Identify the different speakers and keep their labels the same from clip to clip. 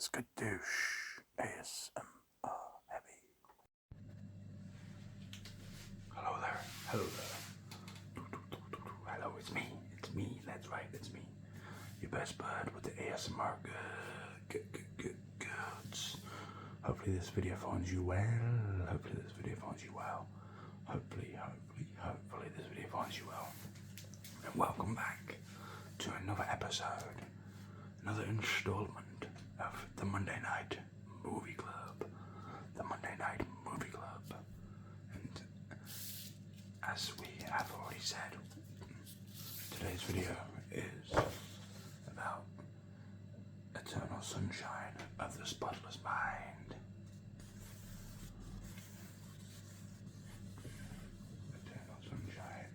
Speaker 1: Skadoosh ASMR heavy. Hello there. Hello there. Hello, it's me. It's me. That's right, it's me. Your best bud with the ASMR goods. Hopefully this video finds you well. Hopefully this video finds you well. Hopefully this video finds you well. And welcome back to another episode, another installment of the Monday Night Movie Club. The Monday Night Movie Club. And as we have already said, today's video is about Eternal Sunshine of the Spotless Mind. Eternal Sunshine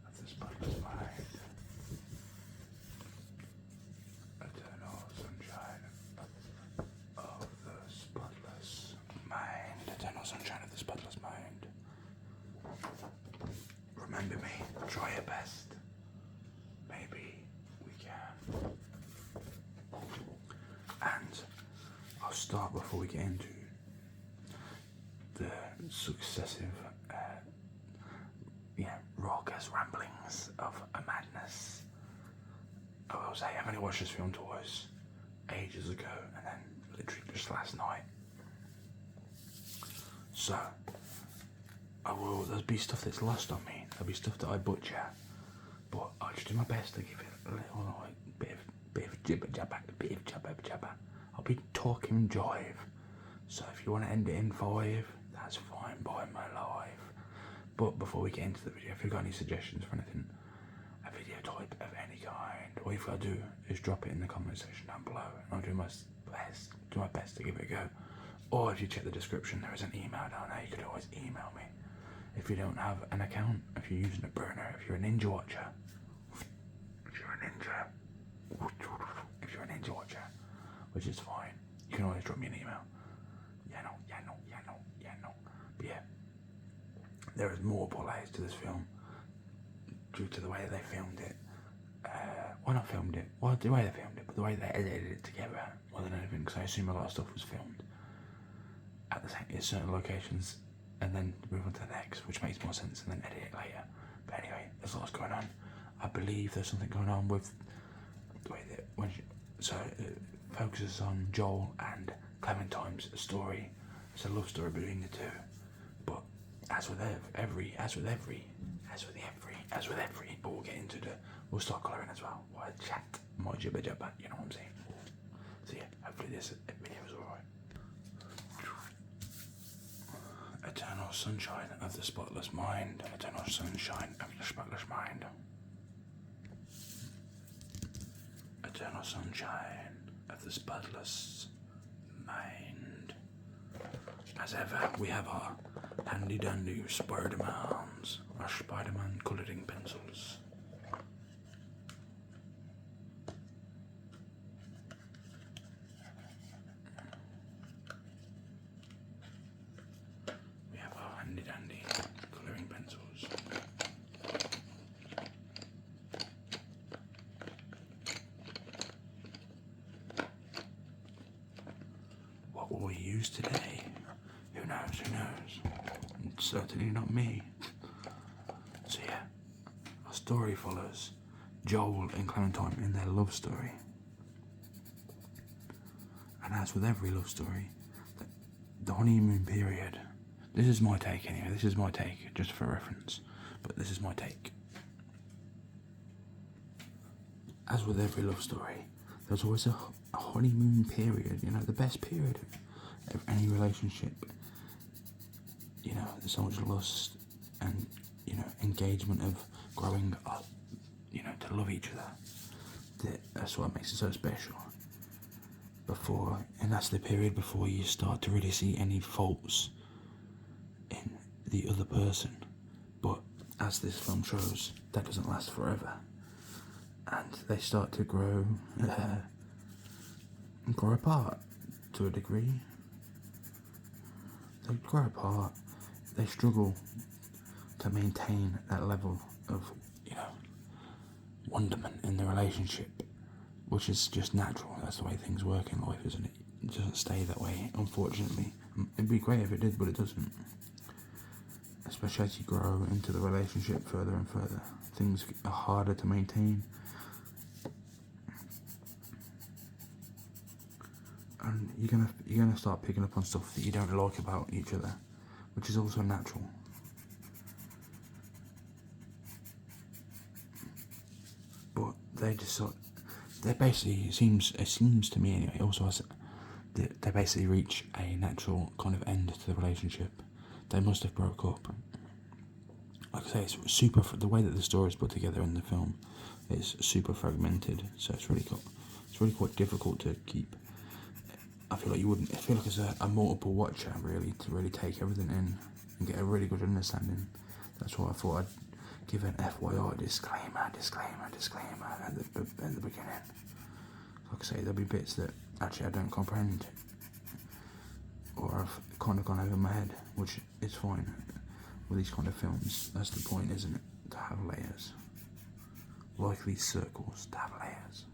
Speaker 1: of the Spotless Mind. Eternal Sunshine of the Spotless Mind. Eternal Sunshine of the Spotless Mind. Remember me, try your best. Maybe we can. And I'll start before we get into the successive raucous ramblings of a madness. I will say I've only watched this film twice, ages ago, and then literally just last night. So there'll be stuff that's lost on me. There'll be stuff that I butcher, but I'll just do my best to give it a little bit of jibber jabber. I'll be talking jive. So if you want to end it in 5, that's fine by my life. But before we get into the video, if you've got any suggestions for anything, a video type of any kind, all you've got to do is drop it in the comment section down below, and I'll do my best to give it a go. Or if you check the description, there is an email down there. You could always email me. If you don't have an account, if you're using a burner, if you're a ninja watcher, which is fine, you can always drop me an email. Yeah, no. But yeah, there is multiple layers to this film due to the way they filmed it. The way they filmed it, but the way they edited it together more than anything, because I assume a lot of stuff was filmed at certain locations and then move on to the next, which makes more sense, and then edit it later. But anyway, there's lots going on. I believe there's something going on with the way that it focuses on Joel and Clementine's story. It's a love story between the two. But as with every, but we'll get into we'll start colouring as well. We'll chat, more jibber jabber, you know what I'm saying? So yeah, hopefully this video is alright. Eternal Sunshine of the Spotless Mind. Eternal Sunshine of the Spotless Mind. Eternal Sunshine of the Spotless Mind. As ever, we have our handy dandy Spider-Mans, our Spider-Man colouring pencils. We have our handy dandy colouring pencils. What will we use today? Who knows? It's certainly not me. So yeah, our story follows Joel and Clementine in their love story. And as with every love story, the honeymoon period, this is my take anyway, just for reference, but this is my take. As with every love story, there's always a honeymoon period, the best period of any relationship. There's so much lust and, engagement of growing up, to love each other. That's what makes it so special. And that's the period before you start to really see any faults in the other person. But as this film shows, that doesn't last forever. And they start to grow apart to a degree. They grow apart. They struggle to maintain that level of, wonderment in the relationship which is just natural. That's the way things work in life, isn't it? It doesn't stay that way, unfortunately. It'd be great if it did, but it doesn't. Especially as you grow into the relationship further and further, things are harder to maintain. And you're gonna start picking up on stuff that you don't like about each other, which is also natural. But they basically, it seems to me anyway, also they basically reach a natural kind of end to the relationship. They must have broke up. Like I say, it's super. The way that the story is put together in the film is super fragmented, so it's really quite difficult to keep. I feel like it's a multiple watcher really to really take everything in and get a really good understanding. That's why I thought I'd give an FYI disclaimer at the beginning. Like I say, there'll be bits that actually I don't comprehend, or I've kind of gone over my head, which is fine with these kind of films. That's the point, isn't it? To have layers. Like these circles, to have layers.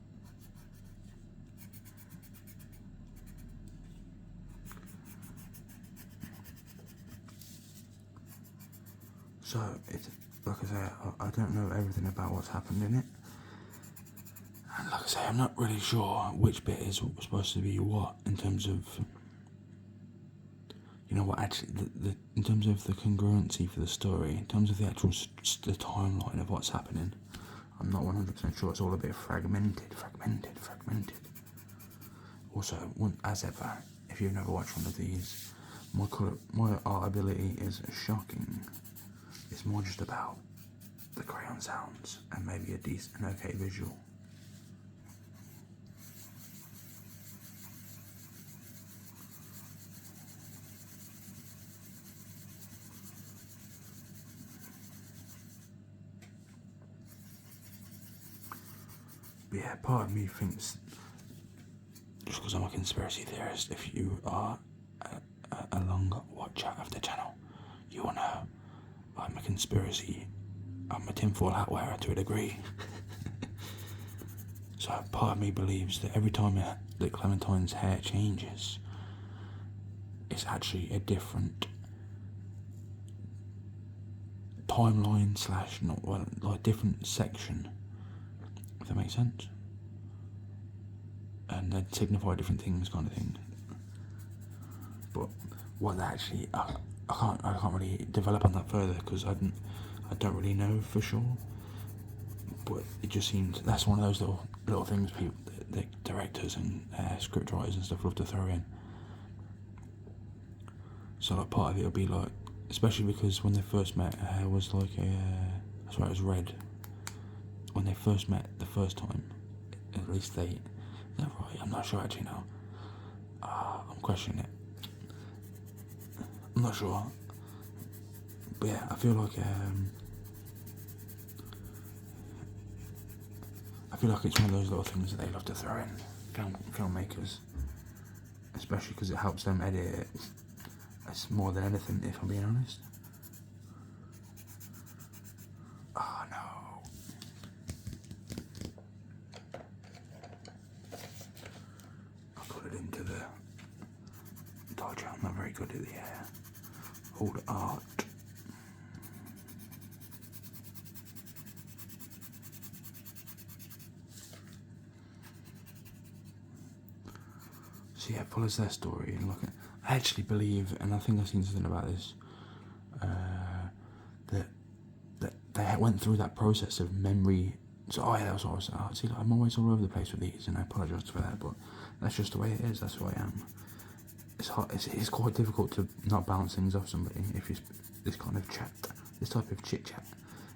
Speaker 1: So, it's, like I say, I don't know everything about what's happened in it. And like I say, I'm not really sure which bit is supposed to be what, in terms of, you know what, actually, in terms of the congruency for the story, in terms of the actual the timeline of what's happening, I'm not 100% sure. It's all a bit fragmented. Also, as ever, if you've never watched one of these, my art ability is shocking. It's more just about the crayon sounds and maybe an okay visual. But yeah, part of me thinks, just because I'm a conspiracy theorist, if you are a long watcher of the channel, you will know I'm a tinfoil hat wearer to a degree. So part of me believes that every time that Clementine's hair changes, it's actually a different timeline / like different section, if that makes sense. And they signify different things, kind of thing. But what they actually, I can't really develop on that further because I don't really know for sure. But it just seems that's one of those little things the directors and script writers and stuff love to throw in. So like part of it will be like, especially because when they first met, her hair was like that's why it was red. When they first met the first time, at least is that right? I'm not sure actually now. I'm questioning it. I'm not sure. But yeah, I feel like it's one of those little things that they love to throw in, filmmakers, especially because it helps them edit it. It's more than anything, if I'm being honest. Oh no. I put it into the dodger. I'm not very good at the old art. So yeah, it follows their story and look at. I actually believe, and I think I've seen something about this, that they went through that process of memory. So yeah, that's what I was saying. See, I'm always all over the place with these, and I apologise for that, but that's just the way it is. That's who I am. It's hard. It's quite difficult to not bounce things off somebody if you this kind of chat, this type of chit chat.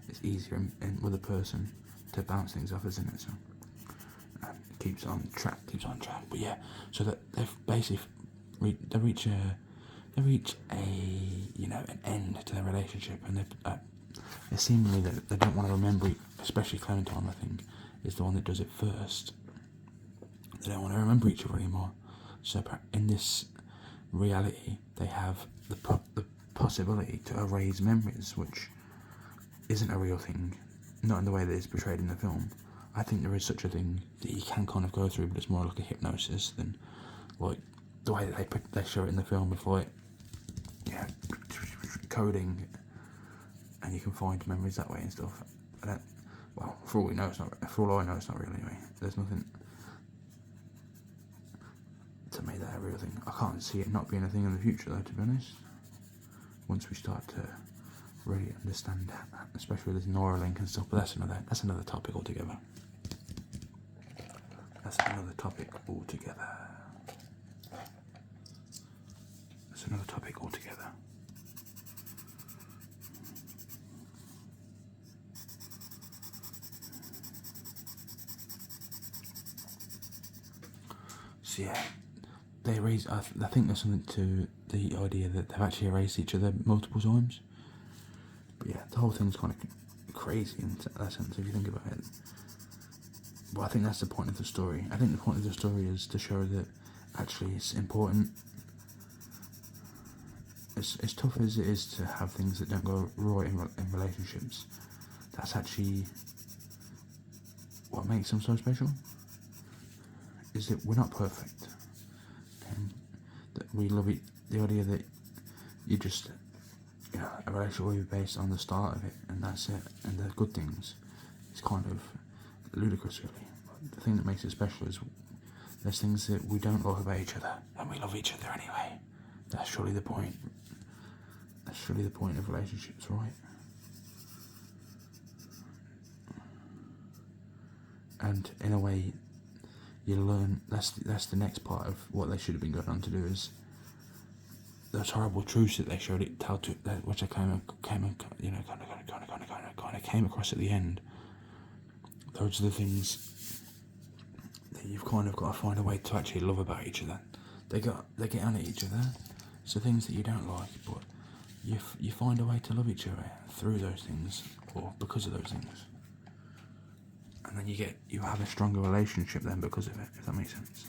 Speaker 1: It's easier with a person to bounce things off, isn't it? So keeps on track. But yeah, so that they've basically they reach a an end to their relationship, and it's seemingly that they don't want to remember, especially Clementine, I think, is the one that does it first. They don't want to remember each other anymore. So in this reality, they have the possibility to erase memories, which isn't a real thing, not in the way that it's portrayed in the film. I think there is such a thing that you can kind of go through, but it's more like a hypnosis than like the way that they show it in the film of like, yeah, coding, and you can find memories that way and stuff. Well, for all we know, it's not. For all I know, it's not real anyway. There's nothing to make that a real thing. I can't see it not being a thing in the future, though. To be honest, once we start to really understand that, especially with this Neuralink and stuff. But that's another topic altogether. That's another topic altogether. That's another topic altogether. So yeah, they erase. I think there's something to the idea that they've actually erased each other multiple times. But yeah, the whole thing's kind of crazy in that sense if you think about it. But I think that's the point of the story. I think the point of the story is to show that actually it's important. As tough as it is to have things that don't go right in relationships, that's actually what makes them so special. Is that we're not perfect, and that we love it. The idea that you just, a relationship will be based on the start of it, and that's it, and the good things, is kind of ludicrous, really. But the thing that makes it special is there's things that we don't love about each other, and we love each other anyway. That's surely the point. That's surely the point of relationships, right? And in a way, you learn. That's the next part of what they should have been going on to do, is those horrible truths that they showed it how to, which I kind of came across at the end. Those are the things that you've kind of got to find a way to actually love about each other. They get on at each other. So things that you don't like, but you find a way to love each other through those things or because of those things. And then you have a stronger relationship then because of it, if that makes sense.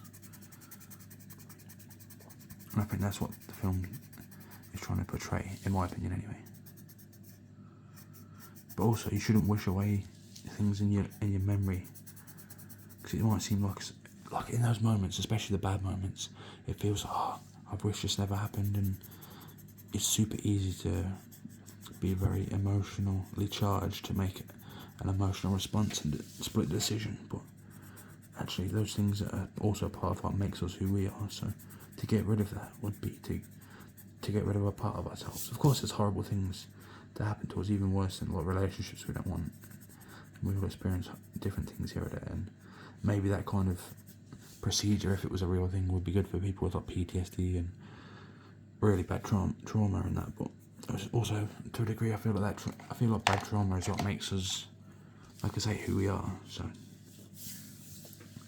Speaker 1: And I think that's what the film is trying to portray, in my opinion anyway. But also, you shouldn't wish away things in your memory, because it might seem like in those moments, especially the bad moments, it feels I wish this never happened, and it's super easy to be very emotionally charged to make an emotional response and split decision. But actually, those things are also part of what makes us who we are. So to get rid of that would be to get rid of a part of ourselves. Of course, there's horrible things that happen to us, even worse than like relationships we don't want. We will experience different things here or there, and maybe that kind of procedure, if it was a real thing, would be good for people with like PTSD and really bad trauma and that. But also, to a degree, I feel like bad trauma is what makes us, like I say, who we are. So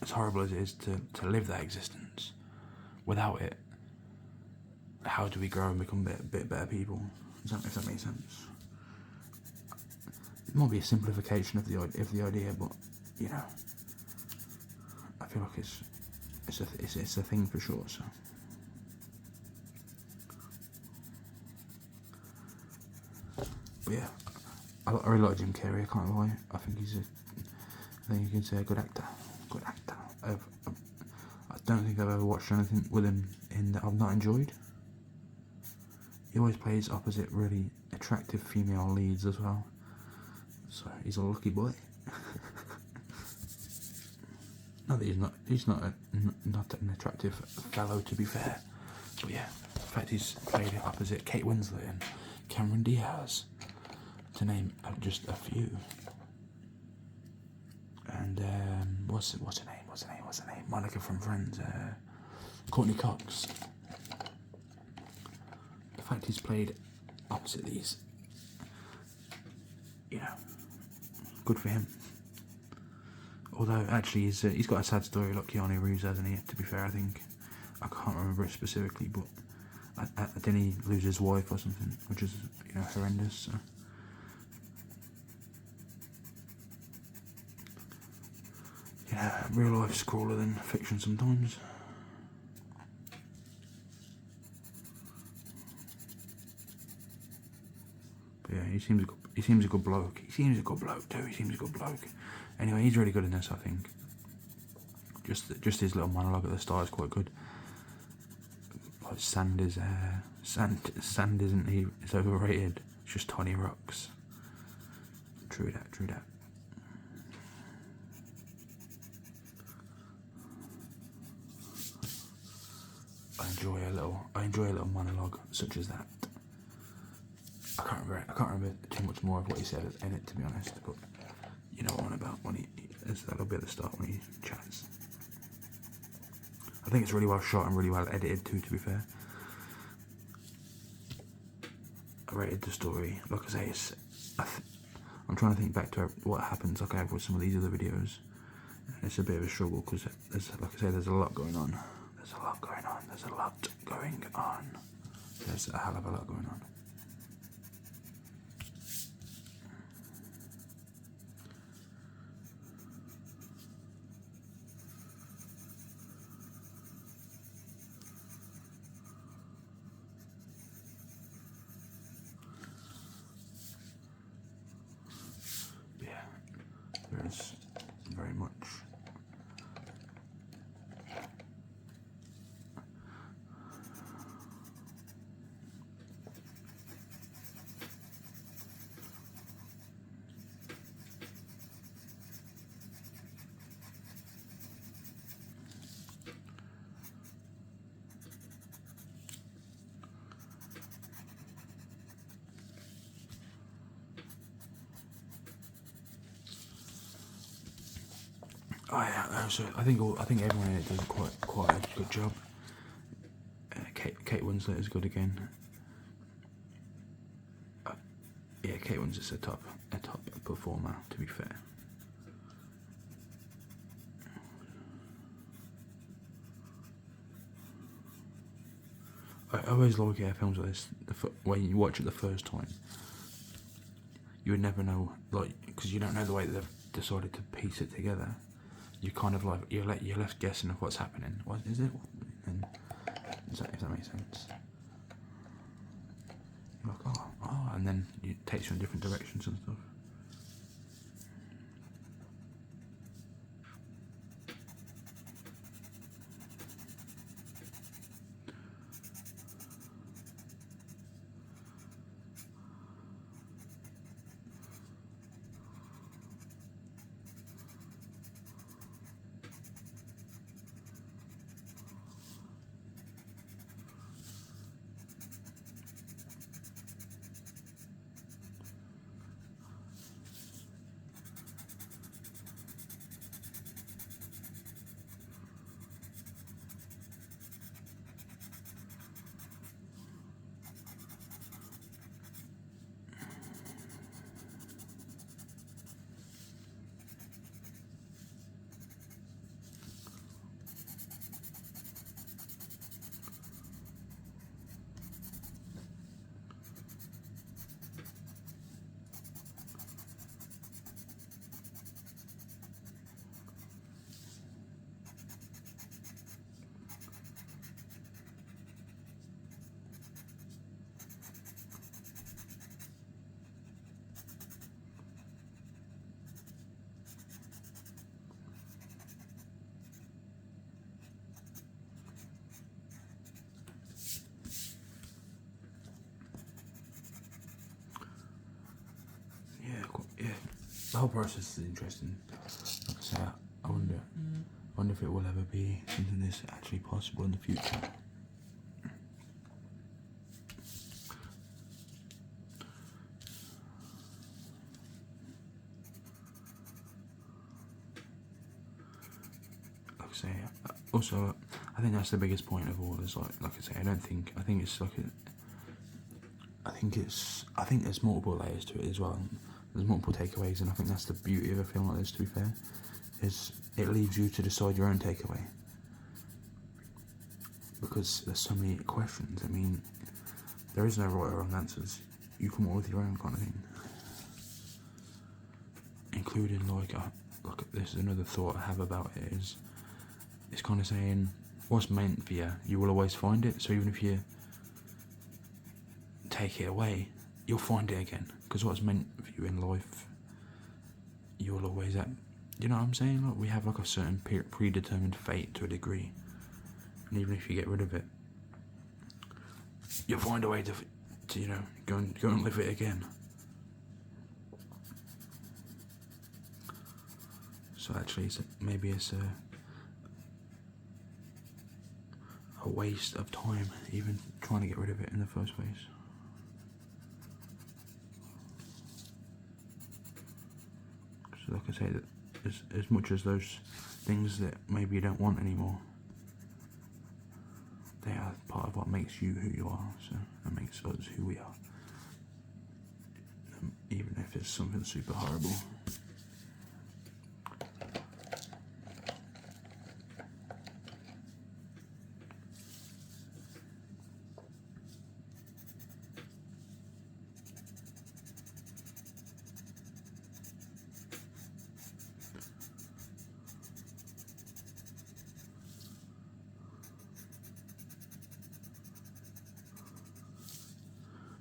Speaker 1: as horrible as it is to live that existence, without it, how do we grow and become a bit better people? If that makes sense. It might be a simplification of the idea, but I feel like it's a thing for sure. So but yeah, I really like Jim Carrey. I can't lie. I think I think you can say a good actor. Good actor. I don't think I've ever watched anything with him in that I've not enjoyed. He always plays opposite really attractive female leads as well. So he's a lucky boy. Not that he's not an attractive fellow, to be fair. But yeah, in fact he's played opposite Kate Winslet and Cameron Diaz, to name just a few. And what's her name? Monica from Friends. Courtney Cox. The fact he's played opposite these, good for him. Although actually he's got a sad story like Keanu Reeves, hasn't he? To be fair, I think I can't remember it specifically, but didn't he lose his wife or something, which is horrendous. So. Real life's crueler than fiction sometimes. But yeah, he seems a good bloke. He seems a good bloke too. Anyway, he's really good in this, I think. Just his little monologue at the start is quite good. Like sand isn't he? It's overrated. It's just tiny rocks. True that. I enjoy a little monologue such as that. I can't remember too much more of what he said in it, to be honest. But you know what I'm on about when there's that little bit at the start when he chats. I think it's really well shot and really well edited too, to be fair. I rated the story. Like I say, I'm trying to think back to what happens like I have with some of these other videos. And it's a bit of a struggle because, like I say, there's a lot going on. There's a hell of a lot going on. There's very much I think everyone in it does quite a good job. Kate Winslet is good again. Yeah, Kate Winslet's a top performer, to be fair. I always like films like this. When you watch it the first time, you would never know, like, because you don't know the way that they've decided to piece it together. You kind of like you're left guessing of what's happening. What is it? And if that makes sense. You're like, oh, and then it takes you in different directions and stuff. The whole process is interesting. Like I say, I wonder if it will ever be something that's actually possible in the future. Like I say, also I think that's the biggest point of all. Is like I say, I think it's like I think there's multiple layers to it as well. There's multiple takeaways, and I think that's the beauty of a film like this, to be fair, is it leaves you to decide your own takeaway. Because there's so many questions. I mean, there is no right or wrong answers. You come up with your own kind of thing. Including like this is another thought I have about it, is it's kind of saying what's meant for you, you will always find it. So even if you take it away, you'll find it again, because what's meant for you in life, you'll always You know what I'm saying? Like, we have like a certain predetermined fate to a degree, and even if you get rid of it, you'll find a way to you know, go and live it again. So actually, maybe it's a waste of time even trying to get rid of it in the first place. So like I say, that as much as those things that maybe you don't want anymore, they are part of what makes you who you are, so it makes us who we are. Even if it's something super horrible.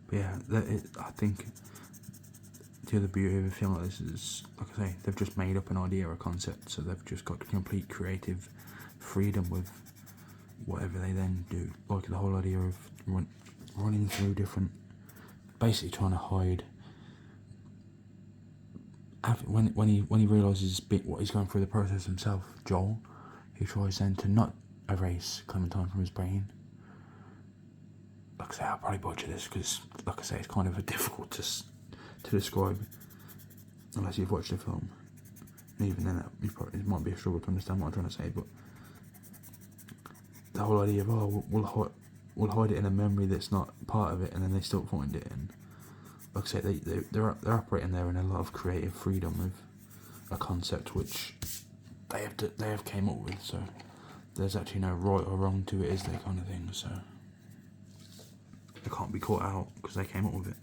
Speaker 1: But yeah, I think the other beauty of a film like this is, like I say, they've just made up an idea or a concept, so they've just got complete creative freedom with whatever they then do. Like the whole idea of running through different, basically trying to hide. When he realises what he's going through the process himself, Joel, he tries then to not erase Clementine from his brain. Like I say, I'll probably butcher this because, like I say, it's kind of difficult to describe unless you've watched the film. And even then, it might be a struggle to understand what I'm trying to say. But the whole idea of we'll hide it in a memory that's not part of it, and then they still find it. And like I say, they're operating there in a lot of creative freedom with a concept which they have came up with. So there's actually no right or wrong to it, is there, kind of thing. So they can't be caught out because they came up with it.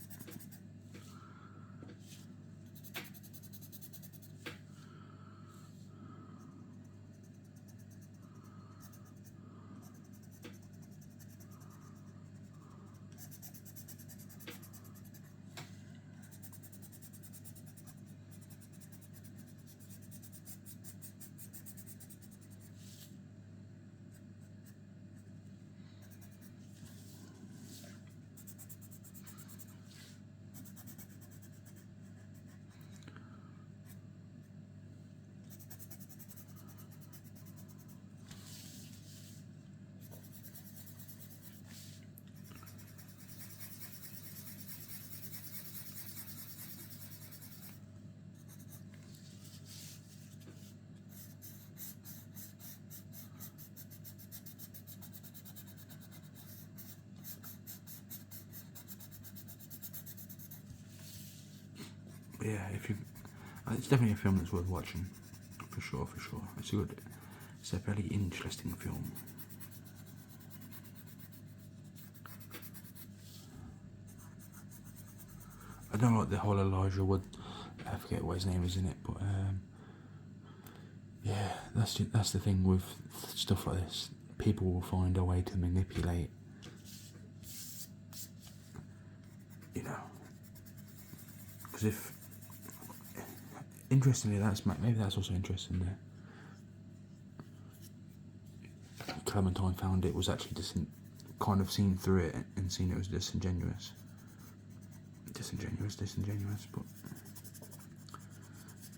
Speaker 1: But yeah, it's definitely a film that's worth watching, for sure. It's a very interesting film. I don't like the whole Elijah Wood. I forget what his name is in it, but yeah, that's the thing with stuff like this. People will find a way to manipulate, you know. Because interestingly, maybe that's also interesting there. Clementine found it was actually kind of seen through it and seen it was disingenuous, but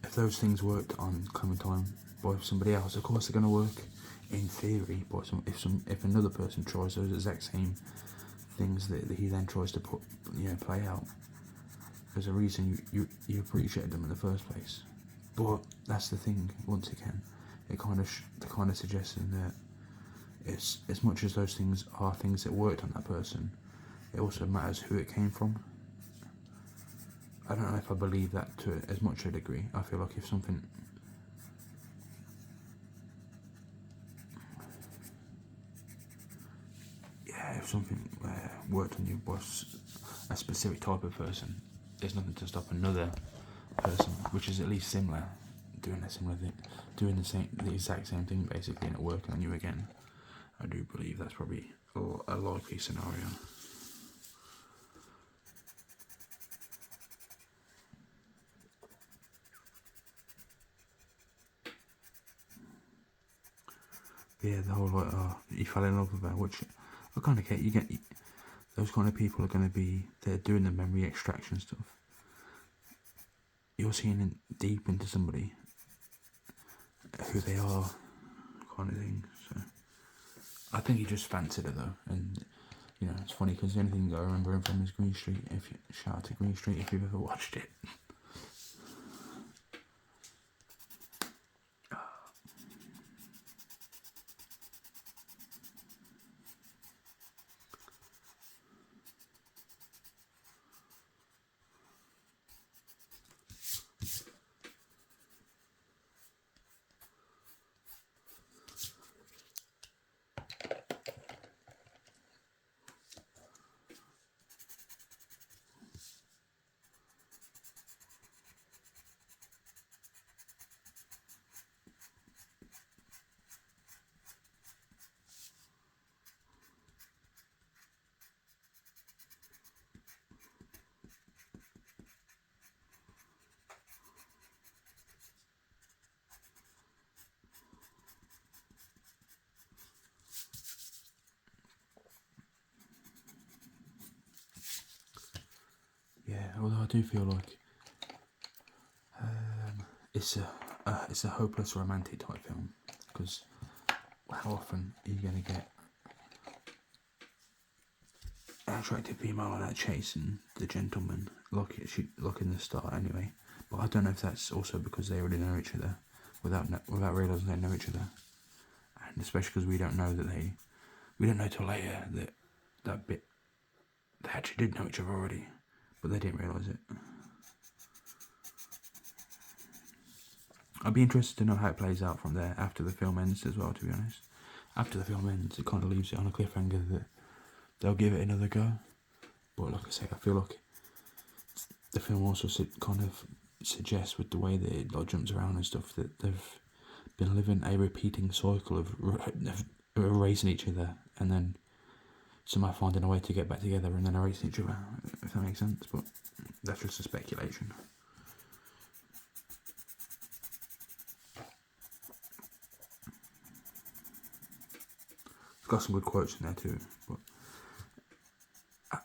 Speaker 1: if those things worked on Clementine by somebody else, of course they're going to work in theory. But if another person tries those exact same things that he then tries to play out, there's a reason you appreciated them in the first place. But that's the thing. Once again, it kind of suggesting that it's, as much as those things are things that worked on that person, it also matters who it came from. I don't know if I believe that to as much a degree. I feel like if something worked on you by a specific type of person, there's nothing to stop another person, which is at least similar, doing the exact same thing basically, and it working on you again. I do believe that's probably a likely scenario. yeah, the whole like, oh, you fell in love with her, which I kind of get. You get those kind of people are going to be they're doing the memory extraction stuff. You're seeing deep into somebody, who they are, kind of thing. So I think he just fancied it though, and you know it's funny because the only thing I remember him from is Green Street. Shout out to Green Street if you've ever watched it. Yeah, although I do feel like it's a hopeless romantic type film, because how often are you going to get an attractive female like that chasing the gentleman, like in the start anyway. But I don't know if that's also because they already know each other without realising they know each other, and especially because we don't know till later that bit they actually did know each other already, but they didn't realise it. I'd be interested to know how it plays out from there after the film ends as well, to be honest. After the film ends, it kind of leaves it on a cliffhanger that they'll give it another go. But like I say, I feel like the film also kind of suggests with the way that it like jumps around and stuff that they've been living a repeating cycle of erasing each other and then somehow finding a way to get back together and then erasing each other, if that makes sense. But that's just a speculation. It's got some good quotes in there too, but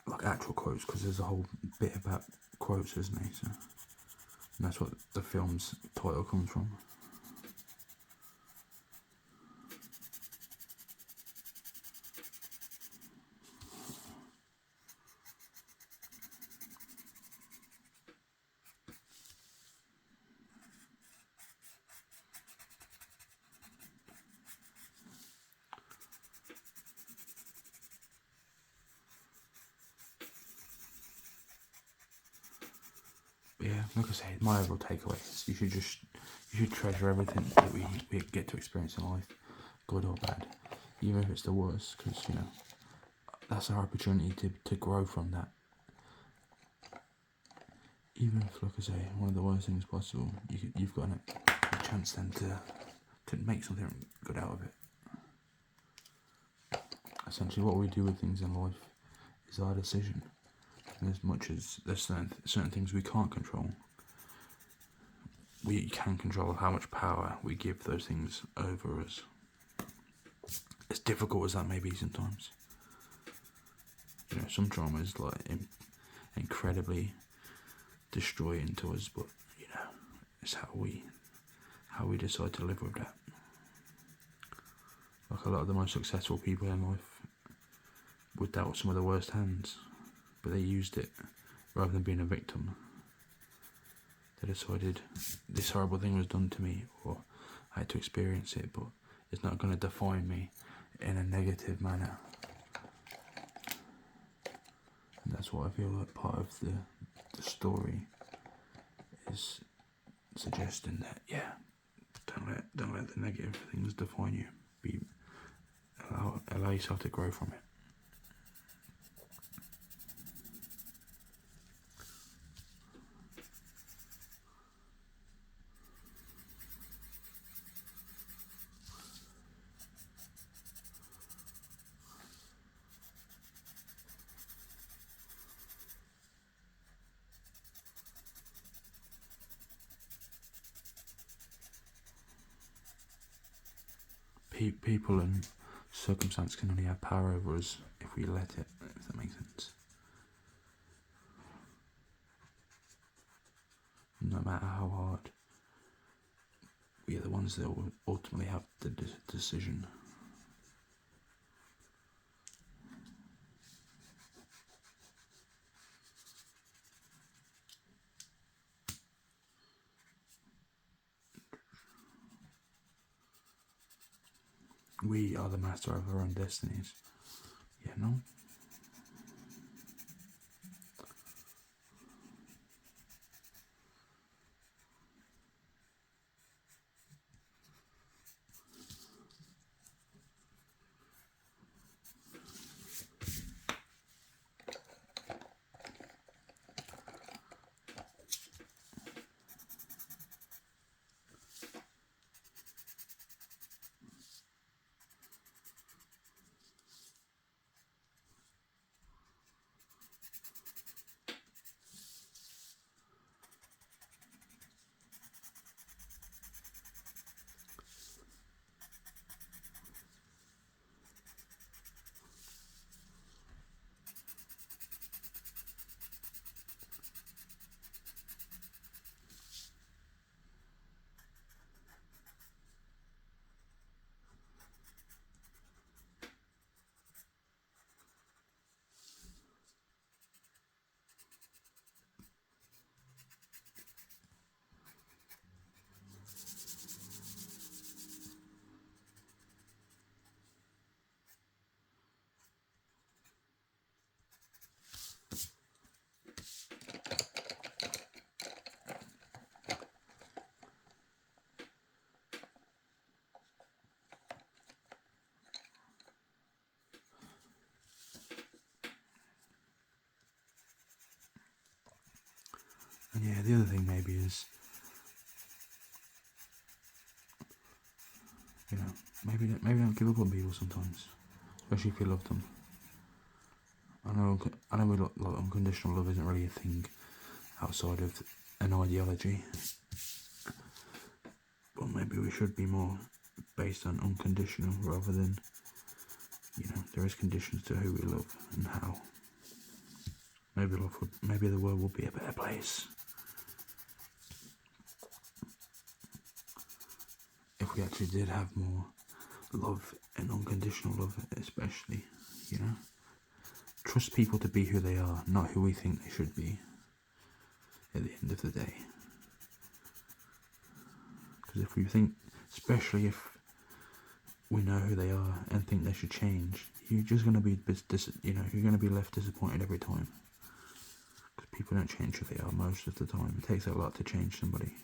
Speaker 1: like actual quotes, because there's a whole bit about quotes, isn't there? So, and that's what the film's title comes from. But yeah, like I say, my overall takeaway is you should treasure everything that we get to experience in life, good or bad, even if it's the worst, because you know that's our opportunity to grow from that. Even if, like I say, one of the worst things possible, you've got a chance then to make something good out of it. Essentially, what we do with things in life is our decision. And as much as there's certain things we can't control, we can control how much power we give those things over us. As difficult as that may be sometimes. You know, some trauma is like incredibly destroying to us, but you know, it's how we decide to live with that. Like a lot of the most successful people in life were dealt some of the worst hands, but they used it rather than being a victim. They decided this horrible thing was done to me, or I had to experience it, but it's not going to define me in a negative manner. And that's what I feel like part of the story is suggesting that, yeah, don't let the negative things define you. Allow yourself to grow from it. people and circumstance can only have power over us if we let it, if that makes sense. No matter how hard, we are the ones that will ultimately have the decision. We are the master of our own destinies. Yeah, no? And yeah, the other thing maybe is, you know, maybe don't give up on people sometimes, especially if you love them. I know unconditional love isn't really a thing outside of an ideology, but maybe we should be more based on unconditional rather than, you know, there is conditions to who we love and how. Maybe the world would be a better place if we actually did have more love and unconditional love, especially, you know. Trust people to be who they are, not who we think they should be at the end of the day. Because if we think, especially if we know who they are and think they should change, you're just going to be, you're going to be left disappointed every time. Because people don't change who they are most of the time. It takes a lot to change somebody.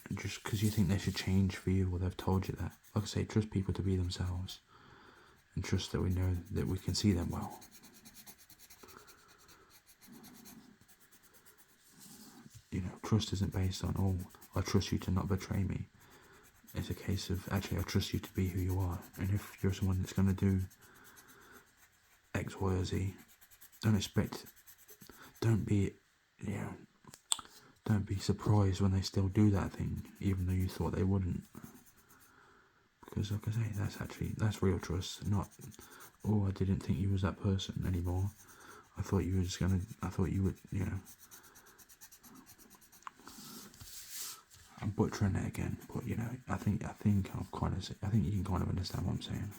Speaker 1: And just because you think they should change for you, or they've told you that. Like I say, trust people to be themselves. And trust that we know that we can see them well. You know, trust isn't based on, oh, I trust you to not betray me. It's a case of, actually, I trust you to be who you are. And if you're someone that's going to do X, Y, or Z, don't be surprised when they still do that thing, even though you thought they wouldn't. Because, like I say, that's real trust. Not, oh, I didn't think you was that person anymore. I thought you would, you know. I'm butchering it again, but you know, I think you can kind of understand what I'm saying.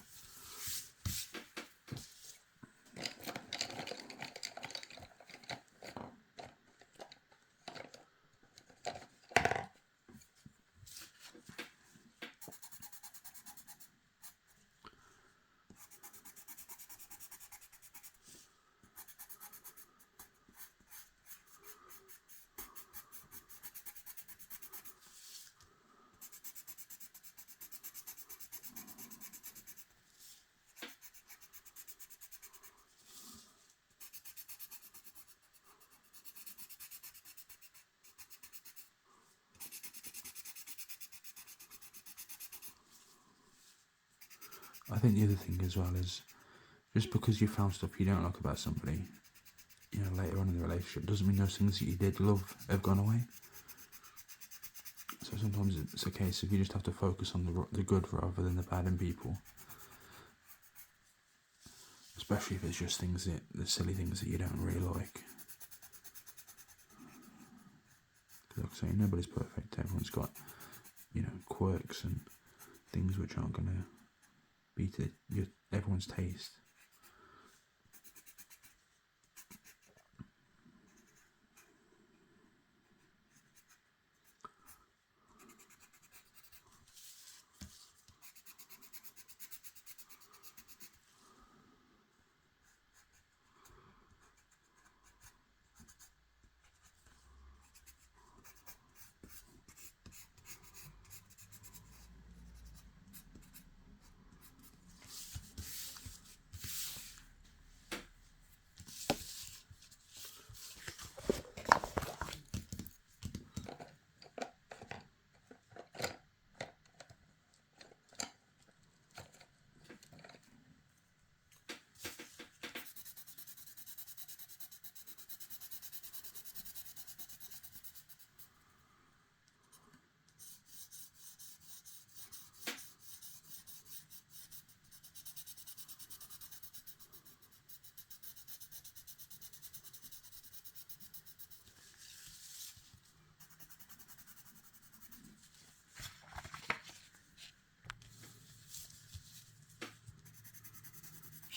Speaker 1: I think the other thing as well is, just because you found stuff you don't like about somebody, you know, later on in the relationship, doesn't mean those things that you did love have gone away. So sometimes it's a case of you just have to focus on the good rather than the bad in people. Especially if it's just the silly things that you don't really like. Like I say, nobody's perfect. Everyone's got, quirks and things which aren't going to be to everyone's taste.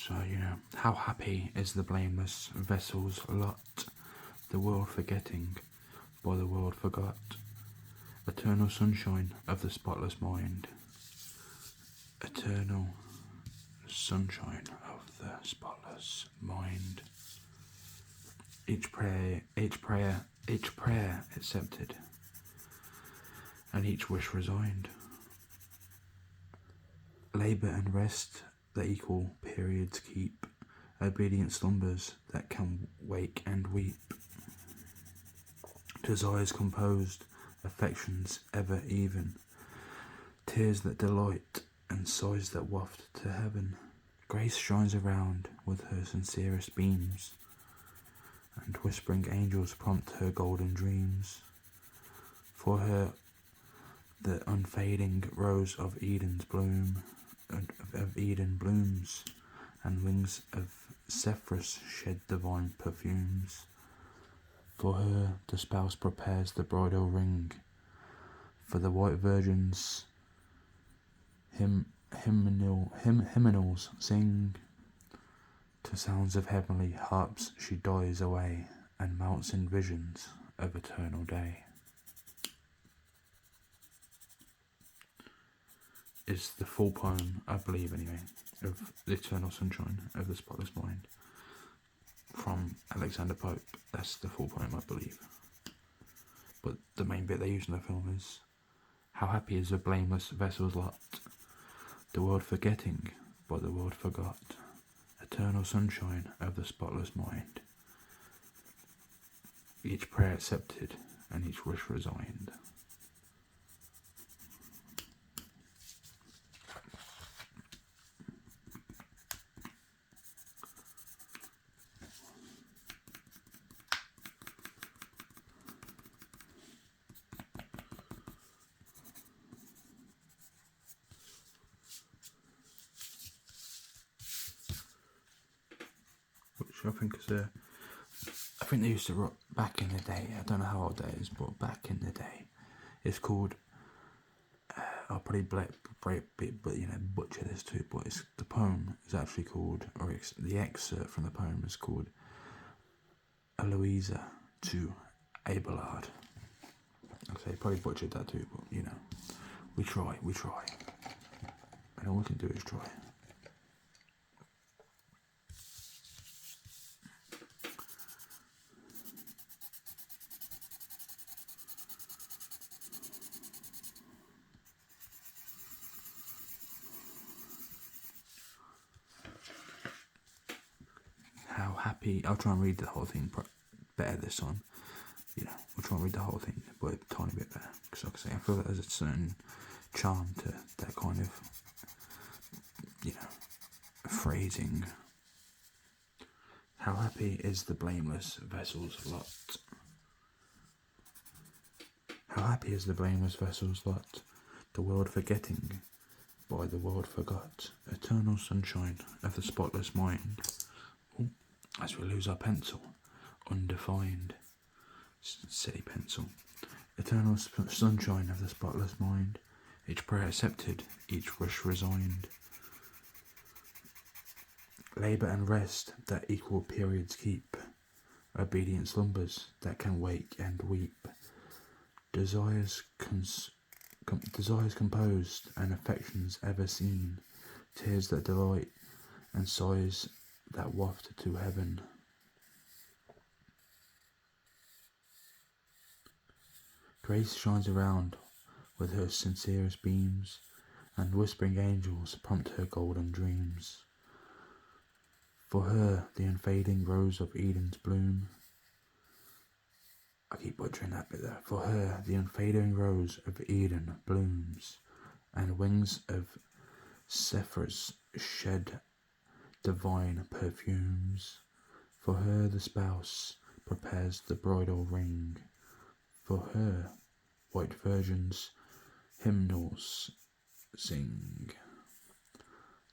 Speaker 1: So, how happy is the blameless vessel's lot, the world forgetting, by the world forgot, eternal sunshine of the spotless mind, eternal sunshine of the spotless mind. Each prayer accepted, and each wish resigned. Labour and rest that equal periods keep, obedient slumbers that can wake and weep. Desires composed, affections ever even, tears that delight and sighs that waft to heaven. Grace shines around with her sincerest beams, and whispering angels prompt her golden dreams. For her the unfading rose of Eden's bloom, of Eden blooms, and wings of Zephyrus shed divine perfumes. For her the spouse prepares the bridal ring, for the white virgins hymnals sing. To sounds of heavenly harps she dies away, and mounts in visions of eternal day. Is the full poem, I believe anyway, of the eternal sunshine of the spotless mind from Alexander Pope. That's the full poem, I believe. But the main bit they use in the film is, how happy is a blameless vessel's lot, the world forgetting, but the world forgot, eternal sunshine of the spotless mind, each prayer accepted and each wish resigned. Which I think is I think they used to rock back in the day. I don't know how old that is, but back in the day, it's called. I'll probably butcher this too, but the poem is actually called, or the excerpt from the poem is called Eloisa to Abelard. Okay, probably butchered that too, but we try, and all we can do is try. How happy, I'll try and read the whole thing better this time. We'll try and read the whole thing, but a tiny bit better. Because like I say, I feel that there's a certain charm to that kind of, phrasing. How happy is the blameless vessel's lot. How happy is the blameless vessel's lot, the world forgetting, by the world forgot, eternal sunshine of the spotless mind. Ooh, as we lose our pencil, undefined, silly pencil. Eternal sunshine of the spotless mind, each prayer accepted, each wish resigned. Labour and rest that equal periods keep, obedient slumbers that can wake and weep. Desires composed and affections ever seen, tears that delight and sighs that waft to heaven. Grace shines around with her sincerest beams, and whispering angels prompt her golden dreams. For her the unfading rose of Eden's bloom. I keep butchering that bit there. For her the unfading rose of Eden blooms, and wings of zephyrs shed divine perfumes. For her the spouse prepares the bridal ring. For her white virgins hymnals sing.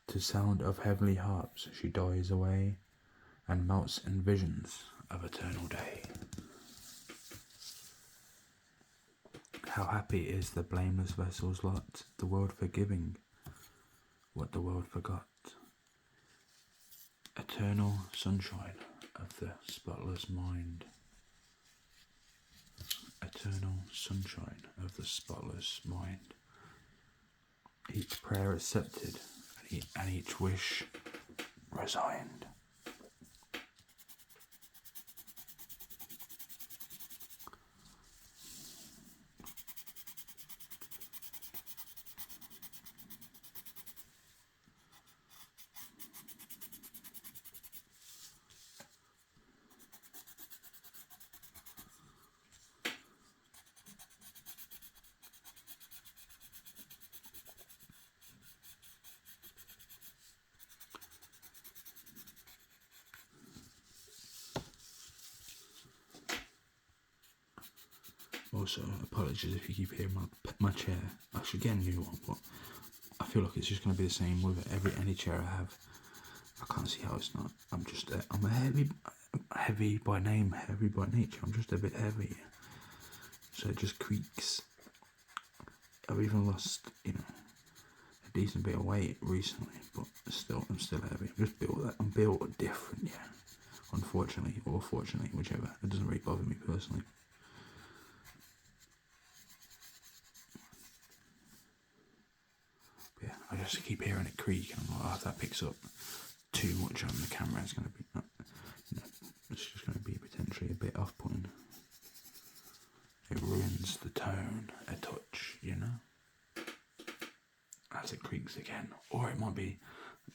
Speaker 1: To sound of heavenly harps she dies away, and melts in visions of eternal day. How happy is the blameless vessel's lot, the world forgiving what the world forgot. Eternal sunshine of the spotless mind. Eternal sunshine of the spotless mind. Each prayer accepted, and each wish resigned. Also, apologies if you keep hearing my chair. I should get a new one, but I feel like it's just going to be the same with any chair I have. I can't see how it's not. I'm a heavy by name, heavy by nature. I'm just a bit heavy, so it just creaks. I've even lost, a decent bit of weight recently, but I'm still heavy. I'm built different, yeah. Unfortunately, or fortunately, whichever. It doesn't really bother me personally. Yeah, I just keep hearing it creak, and I'm like, if that picks up too much on the camera, it's going to be, it's just going to be potentially a bit off-putting. It ruins the tone a touch, as it creaks again. Or it might be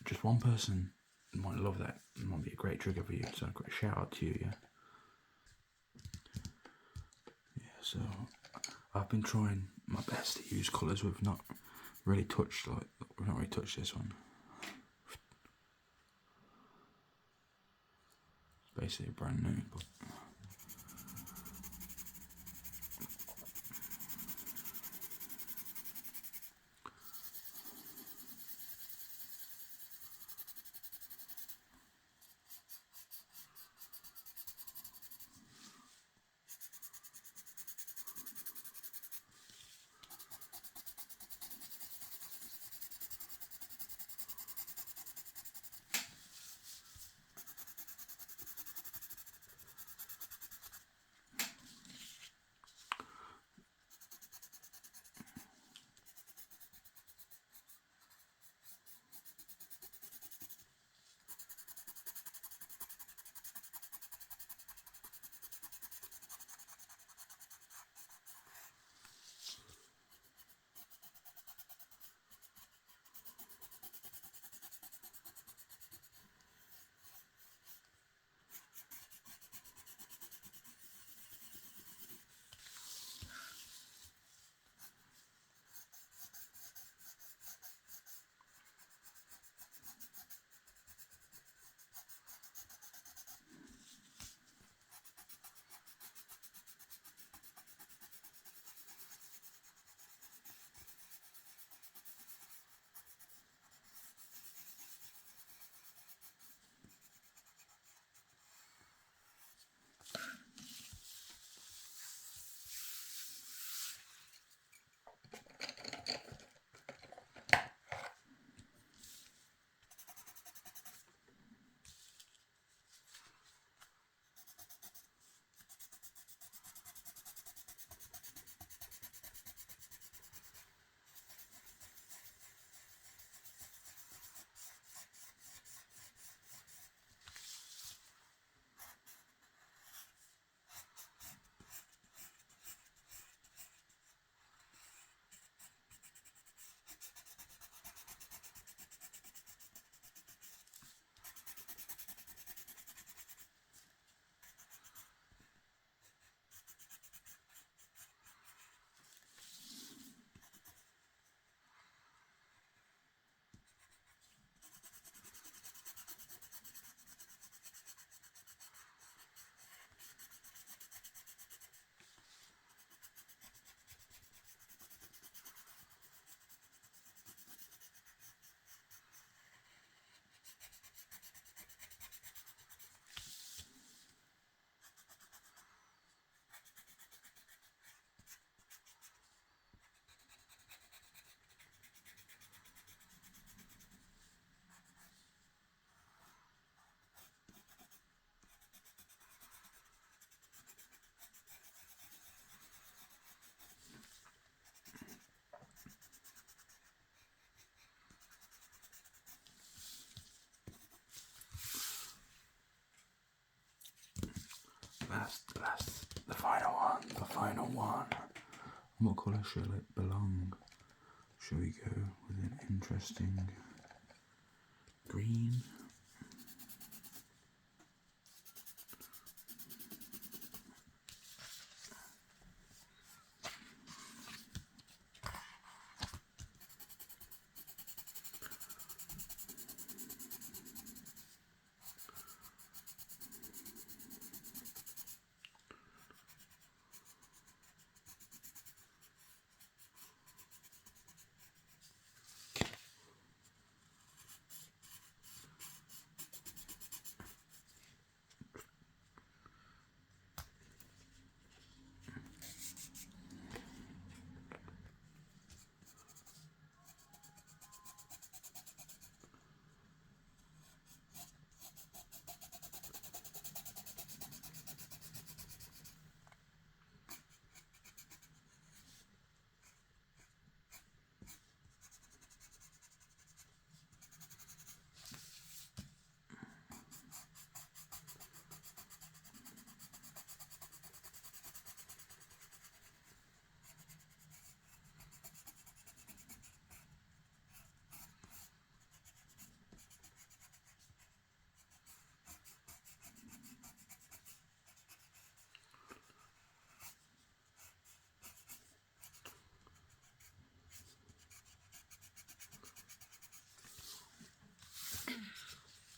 Speaker 1: just one person might love that. It might be a great trigger for you, so a great shout out to you, yeah. Yeah, so I've been trying my best to use colours we've not really touched this one. It's basically brand new, but the final one. What colour shall it belong? Shall we go with an interesting green?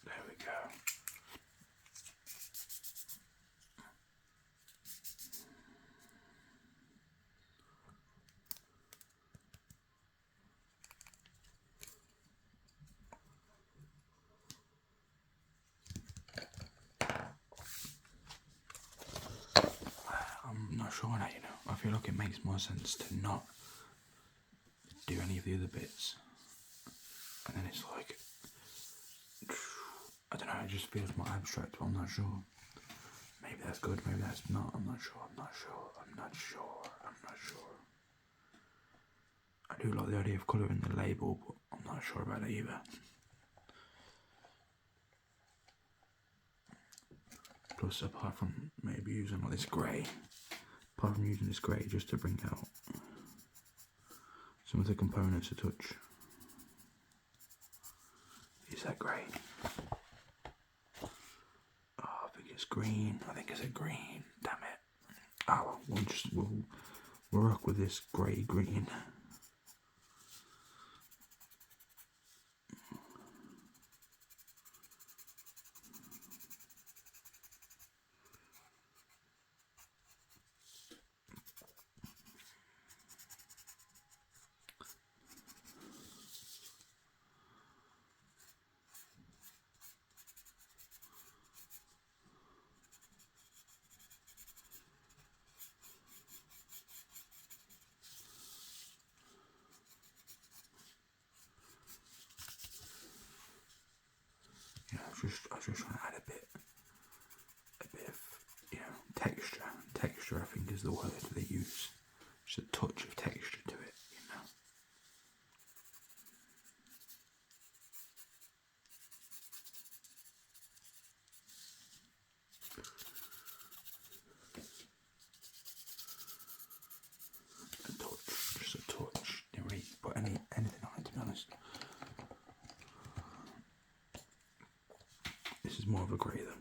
Speaker 1: There we go. I'm not sure now, you know. I feel like it makes more sense to not do any of the other bits. And then it's like, I don't know, it just feels more abstract, but I'm not sure. Maybe that's good, maybe that's not. I'm not sure. I do like the idea of colour in the label, but I'm not sure about it either. Plus, apart from maybe using like this grey, just to bring out some of the components a touch. Is that grey? Oh, I think it's green. Damn it. Oh, we'll rock with this grey-green. Yeah, I was just trying to add a bit of, you know, texture. Texture, I think, is the word they use. Just a touch of texture to it, you know. Just a touch. Didn't really put anything on it, to be honest. This is more of a grey though.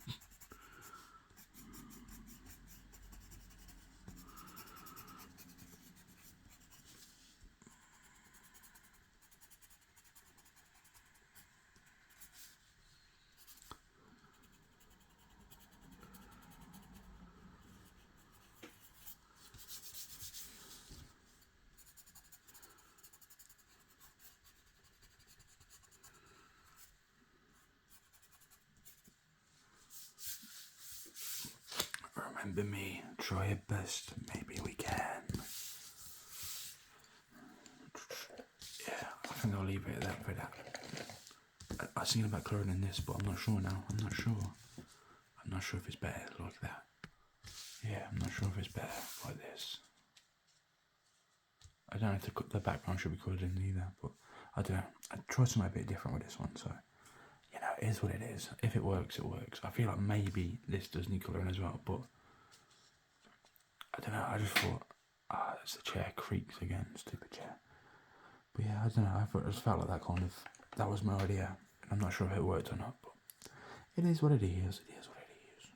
Speaker 1: Remember me, try your best, maybe we can. Yeah, I think I'll leave it at that for that. I was thinking about colouring in this, but I'm not sure now. I'm not sure if it's better like that. Yeah, I'm not sure if it's better like this. I don't know if the background should be coloured in either, but I don't know. I tried something a bit different with this one, so you know, it is what it is. If it works, it works. I feel like maybe this does need colouring as well, but I don't know, I just thought, it's the chair creaks again, stupid chair. But yeah, I don't know, I just felt like that was my idea. I'm not sure if it worked or not, but it is what it is, it is what it is.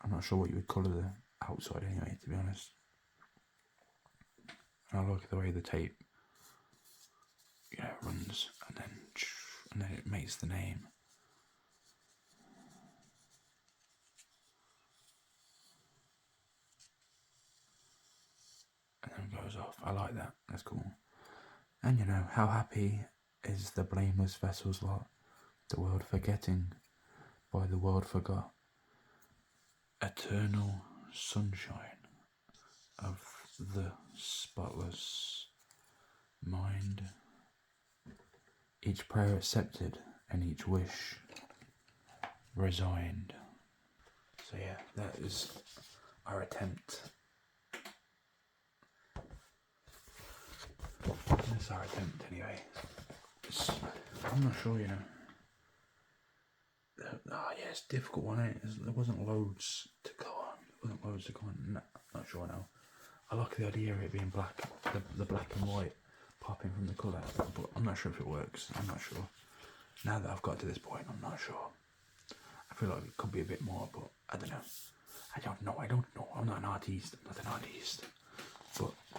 Speaker 1: I'm not sure what you would call the outside anyway, to be honest. And I like the way the tape, runs and then it makes the name. And then it goes off. I like that. That's cool. And how happy is the blameless vessel's lot, the world forgetting, by the world forgot. Eternal sunshine of the spotless mind. Each prayer accepted and each wish resigned. So yeah, that is our attempt. That's our attempt anyway. I'm not sure, it's a difficult one, ain't it? There wasn't loads to go on. No, not sure now. I like the idea of it being black, the black and white popping from the colour, but I'm not sure if it works. I'm not sure. Now that I've got to this point, I'm not sure. I feel like it could be a bit more, but I don't know. I don't know. I'm not an artist. But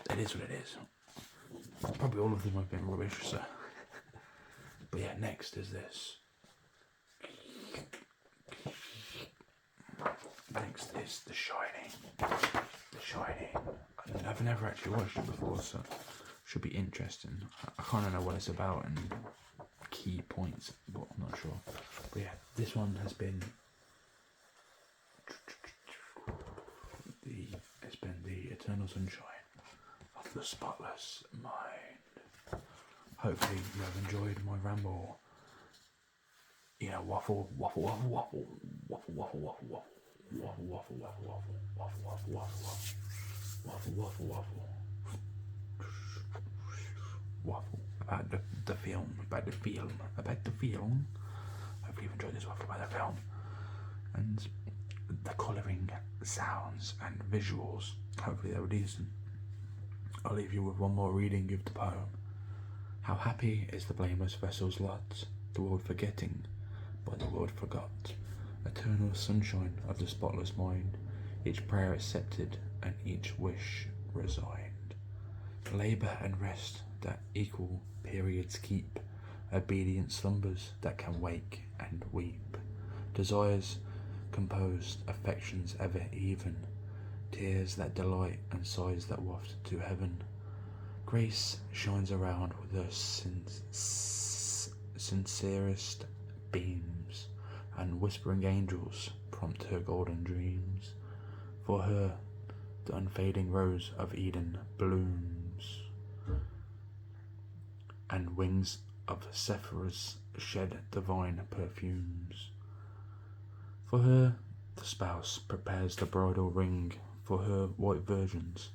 Speaker 1: it is what it is. Probably all of them have been rubbish, so. But yeah, next is this. Next is The Shining. The Shining. I've never actually watched it before, so should be interesting. I kind of know what it's about and key points, but I'm not sure. But yeah, this one has been the eternal sunshine of the spotless mind. Hopefully you have enjoyed my ramble. Waffle, waffle, waffle, waffle, waffle, waffle, waffle, waffle, waffle, waffle, waffle, waffle, waffle, waffle, waffle, waffle, waffle. About the film, about the film. Hopefully you've enjoyed this waffle about the film. And the colouring, sounds and visuals. Hopefully they were decent. I'll leave you with one more reading of the poem. How happy is the blameless vessel's lot, the world forgetting, but the world forgot. Eternal sunshine of the spotless mind, each prayer accepted and each wish resigned. Labour and rest that equal periods keep, obedient slumbers that can wake and weep. Desires composed, affections ever even, tears that delight and sighs that waft to heaven. Grace shines around with her sincerest beams, and whispering angels prompt her golden dreams. For her the unfading rose of Eden blooms, and wings of Zephyrus shed divine perfumes. For her the spouse prepares the bridal ring, for her white virgins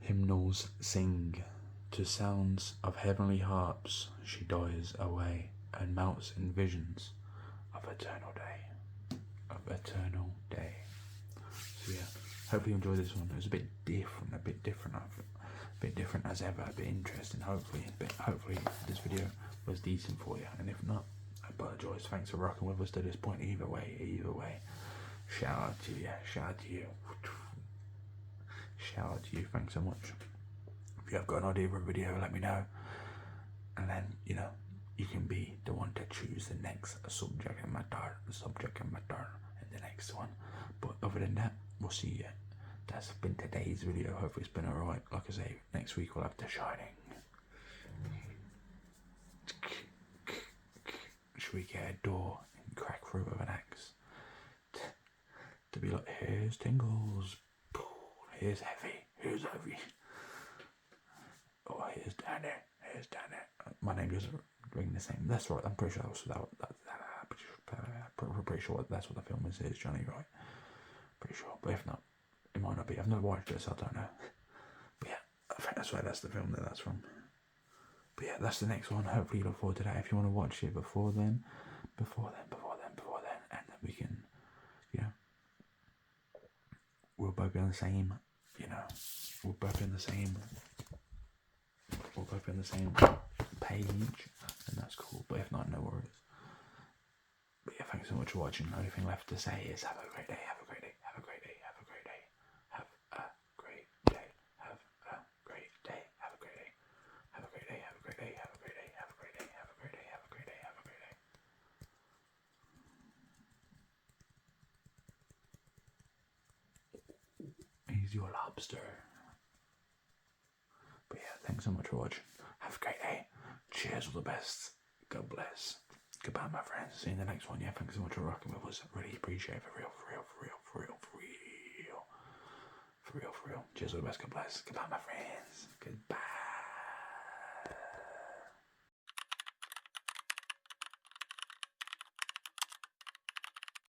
Speaker 1: hymnals sing. To sounds of heavenly harps she dies away, and melts in visions of eternal day. So yeah, hopefully you enjoyed this one. It was a bit different as ever, a bit interesting. Hopefully this video was decent for you, and if not, I apologise. Thanks for rocking with us to this point. Either way, shout out to you. Thanks so much. If you have got an idea for a video, let me know, and then you can be the one to choose the next subject matter in the next one. But other than that, we'll see you. That's been today's video. Hopefully it's been alright. Like I say, next week we'll have The Shining. Should we get a door and crack through with an axe? To be like, here's tingles, here's heavy. Oh, here's Danny. My name doesn't ring the same. That's right, I'm pretty sure pretty sure that's what the film is. Here's Johnny, right? Pretty sure, but if not, it might not be. I've never watched it, so I don't know. But yeah, I think that's where that's the film that that's from. But yeah, that's the next one. Hopefully you look forward to that. If you want to watch it before then, and then we can both be on the same, you know, we'll both be on the same page, and that's cool. But if not, no worries. But yeah, thanks so much for watching. The only thing left to say is have a great day, have a great day, have a great day, have a great day, have a great day, have a great day, have a great day, have a great day, have a great day, have a great day, have a great day, have a great day, have a great day, have a great day. He's your lobster. But yeah, thanks so much for watching. Have a great day. Cheers, all the best. God bless. Goodbye, my friends. See you in the next one. Yeah, thanks so much for rocking with us. Really appreciate it. For real, for real, for real, for real, for real. For real, for real. Cheers, all the best. God bless. Goodbye, my friends. Goodbye.